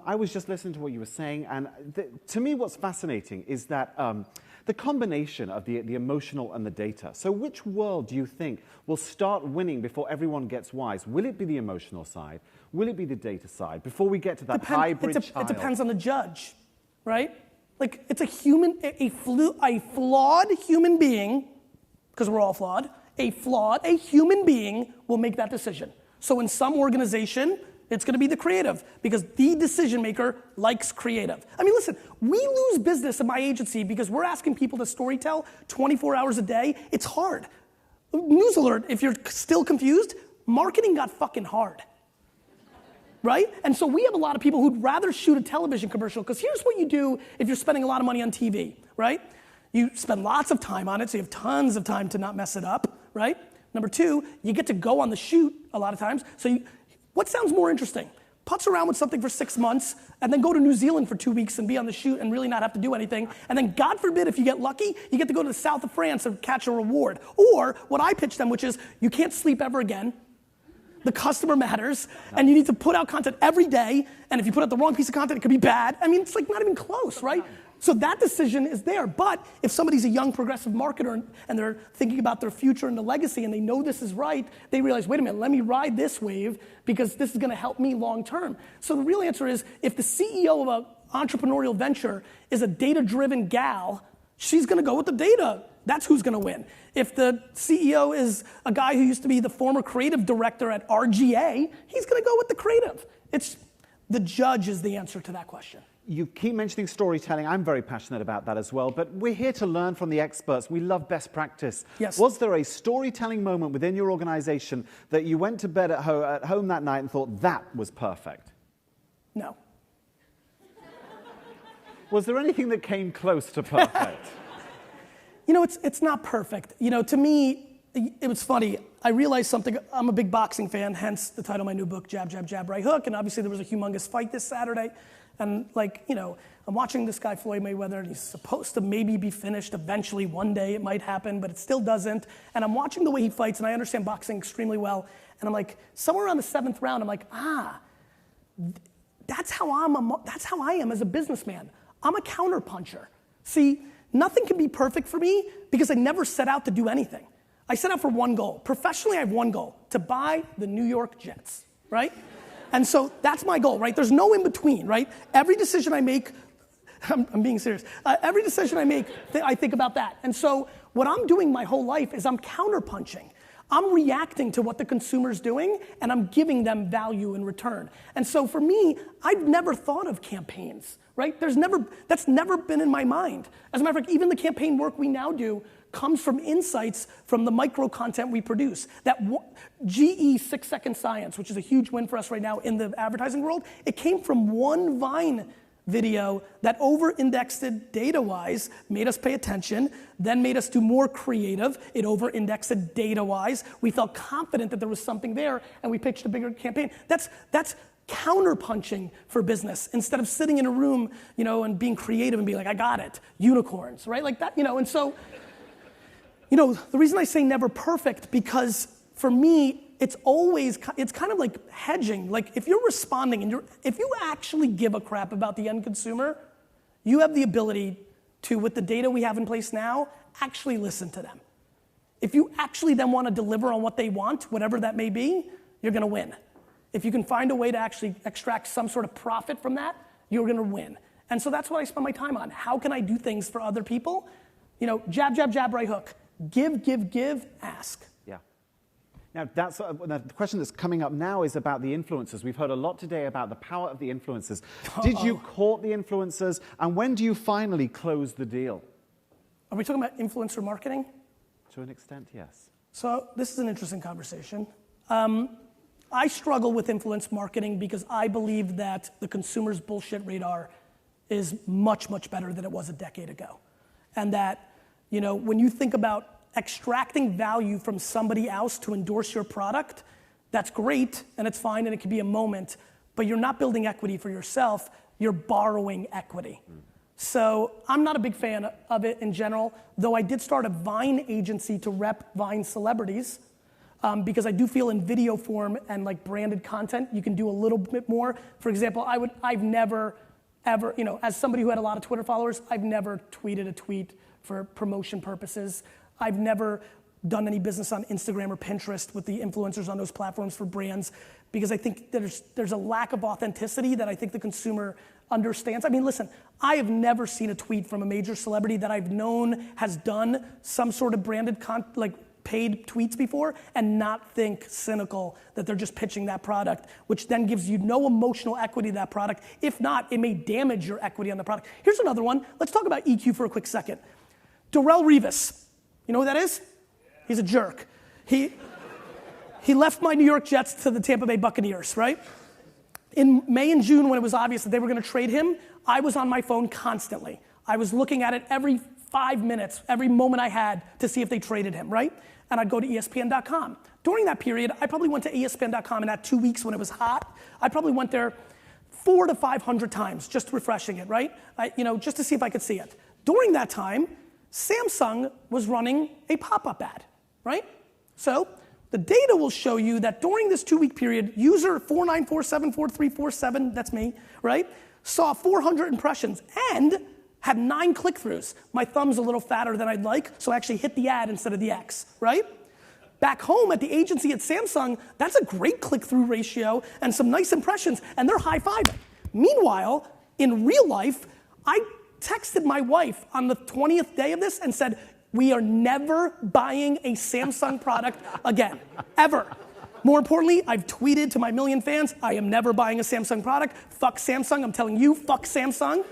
I was just listening to what you were saying, and to me what's fascinating is that the combination of the emotional and the data. So which world do you think will start winning before everyone gets wise? Will it be the emotional side? Will it be the data side? Before we get to that hybrid child? It depends on the judge, right? Like, it's a flawed human being, because we're all flawed, a human being will make that decision. So in some organization, it's gonna be the creative, because the decision maker likes creative. I mean, listen, we lose business in my agency because we're asking people to storytell 24 hours a day. It's hard. News alert, if you're still confused, marketing got fucking hard, right? And so we have a lot of people who'd rather shoot a television commercial, because here's what you do if you're spending a lot of money on TV, right? You spend lots of time on it, so you have tons of time to not mess it up, right? Number two, you get to go on the shoot a lot of times, so what sounds more interesting? Putz around with something for 6 months and then go to New Zealand for 2 weeks and be on the shoot and really not have to do anything. And then God forbid, if you get lucky, you get to go to the south of France and catch a reward. Or what I pitch them, which is you can't sleep ever again. The customer matters, and you need to put out content every day. And if you put out the wrong piece of content, it could be bad. I mean, it's like not even close, right? So that decision is there. But if somebody's a young progressive marketer and they're thinking about their future and the legacy and they know this is right, they realize, wait a minute, let me ride this wave because this is gonna help me long term. So the real answer is, if the CEO of an entrepreneurial venture is a data-driven gal, she's gonna go with the data. That's who's gonna win. If the CEO is a guy who used to be the former creative director at RGA, he's gonna go with the creative. The judge is the answer to that question. You keep mentioning storytelling. I'm very passionate about that as well, but we're here to learn from the experts. We love best practice. Yes. Was there a storytelling moment within your organization that you went to bed at home that night and thought that was perfect? No. Was there anything that came close to perfect? You know, it's not perfect. You know, to me, it was funny. I realized something. I'm a big boxing fan, hence the title of my new book, Jab, Jab, Jab, Right Hook. And obviously there was a humongous fight this Saturday. And like, you know, I'm watching this guy, Floyd Mayweather, and he's supposed to maybe be finished eventually. One day it might happen, but it still doesn't. And I'm watching the way he fights, and I understand boxing extremely well. And I'm like, somewhere around the 7th round, I'm like, that's how I am as a businessman. I'm a counterpuncher. See, nothing can be perfect for me because I never set out to do anything. I set out for one goal. Professionally, I have one goal: to buy the New York Jets, right? And so that's my goal, right? There's no in between, right? Every decision I make, I'm being serious. Every decision I make, I think about that. And so what I'm doing my whole life is I'm counterpunching. I'm reacting to what the consumer's doing, and I'm giving them value in return. And so for me, I've never thought of campaigns, right? That's never been in my mind. As a matter of fact, even the campaign work we now do comes from insights from the micro content we produce. That GE 6-second science, which is a huge win for us right now in the advertising world, it came from one Vine video that over-indexed it data-wise, made us pay attention, then made us do more creative. It over-indexed it data-wise. We felt confident that there was something there, and we pitched a bigger campaign. That's counterpunching for business, instead of sitting in a room, you know, and being creative and being like, I got it, unicorns, right? Like that, you know. And so, you know, the reason I say never perfect, because for me, it's kind of like hedging. Like, if you're responding and if you actually give a crap about the end consumer, you have the ability to, with the data we have in place now, actually listen to them. If you actually then want to deliver on what they want, whatever that may be, you're gonna win. If you can find a way to actually extract some sort of profit from that, you're gonna win. And so that's what I spend my time on. How can I do things for other people? You know, jab, jab, jab, right hook. Give, ask. Yeah. Now, that's the question that's coming up now is about the influencers. We've heard a lot today about the power of the influencers. Did you court the influencers, and when do you finally close the deal? Are we talking about influencer marketing? To an extent, yes. So this is an interesting conversation. I struggle with influence marketing because I believe that the consumer's bullshit radar is much, much better than it was a decade ago. And that, you know, when you think about extracting value from somebody else to endorse your product, that's great and it's fine and it can be a moment, but you're not building equity for yourself, you're borrowing equity. So I'm not a big fan of it in general, though I did start a Vine agency to rep Vine celebrities. because I do feel in video form and like branded content, you can do a little bit more. For example, I've never, ever, as somebody who had a lot of Twitter followers, I've never tweeted a tweet for promotion purposes. I've never done any business on Instagram or Pinterest with the influencers on those platforms for brands, because I think there's a lack of authenticity that I think the consumer understands. I mean, listen, I have never seen a tweet from a major celebrity that I've known has done some sort of branded paid tweets before and not think cynical that they're just pitching that product, which then gives you no emotional equity to that product. If not, it may damage your equity on the product. Here's another one. Let's talk about EQ for a quick second. Darrelle Revis, you know who that is? He's a jerk. He left my New York Jets to the Tampa Bay Buccaneers, right? In May and June, when it was obvious that they were gonna trade him, I was on my phone constantly. I was looking at it every 5 minutes, every moment I had to see if they traded him, right? And I'd go to ESPN.com. During that period, I probably went to ESPN.com in that 2 weeks when it was hot. I probably went there 400 to 500 times, just refreshing it, right? Just to see if I could see it. During that time, Samsung was running a pop-up ad, right? So the data will show you that during this 2-week period, user 49474347, that's me, right? Saw 400 impressions and had 9 click-throughs. My thumb's a little fatter than I'd like, so I actually hit the ad instead of the X, right? Back home at the agency at Samsung, that's a great click-through ratio and some nice impressions, and they're high-fiving. Meanwhile, in real life, I texted my wife on the 20th day of this and said, we are never buying a Samsung product again, ever. More importantly, I've tweeted to my million fans, I am never buying a Samsung product. Fuck Samsung, I'm telling you, fuck Samsung.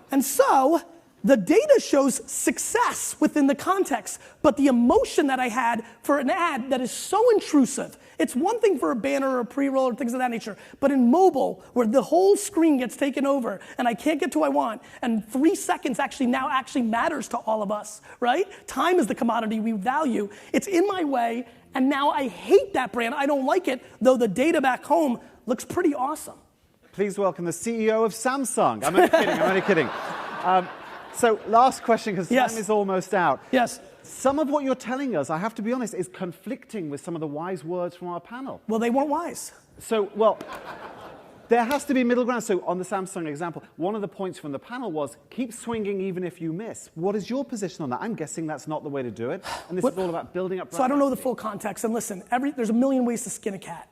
And so, the data shows success within the context, but the emotion that I had for an ad that is so intrusive, it's one thing for a banner or a pre-roll or things of that nature, but in mobile, where the whole screen gets taken over and I can't get to what I want, and 3 seconds actually matters to all of us, right? Time is the commodity we value. It's in my way, and now I hate that brand. I don't like it, though the data back home looks pretty awesome. Please welcome the CEO of Samsung. I'm only kidding. So last question, because time is almost out. Yes. Some of what you're telling us, I have to be honest, is conflicting with some of the wise words from our panel. Well, they weren't wise. So, there has to be middle ground. So on the Samsung example, one of the points from the panel was, keep swinging even if you miss. What is your position on that? I'm guessing that's not the way to do it. And this is all about building up brand. So I don't know the full context. And listen, there's a million ways to skin a cat.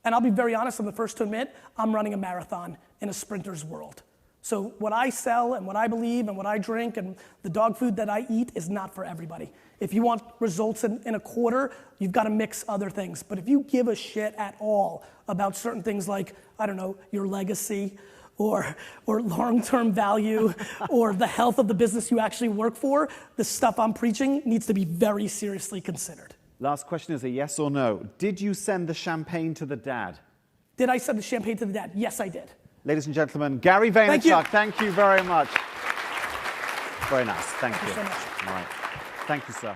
And I'll be very honest, I'm the first to admit, I'm running a marathon in a sprinter's world. So what I sell and what I believe and what I drink and the dog food that I eat is not for everybody. If you want results in a quarter, you've got to mix other things. But if you give a shit at all about certain things like, I don't know, your legacy or long-term value or the health of the business you actually work for, the stuff I'm preaching needs to be very seriously considered. Last question is a yes or no. Did you send the champagne to the dad? Did I send the champagne to the dad? Yes, I did. Ladies and gentlemen, Gary Vaynerchuk, thank you very much. Very nice. Thank you so much. All right. Thank you, sir.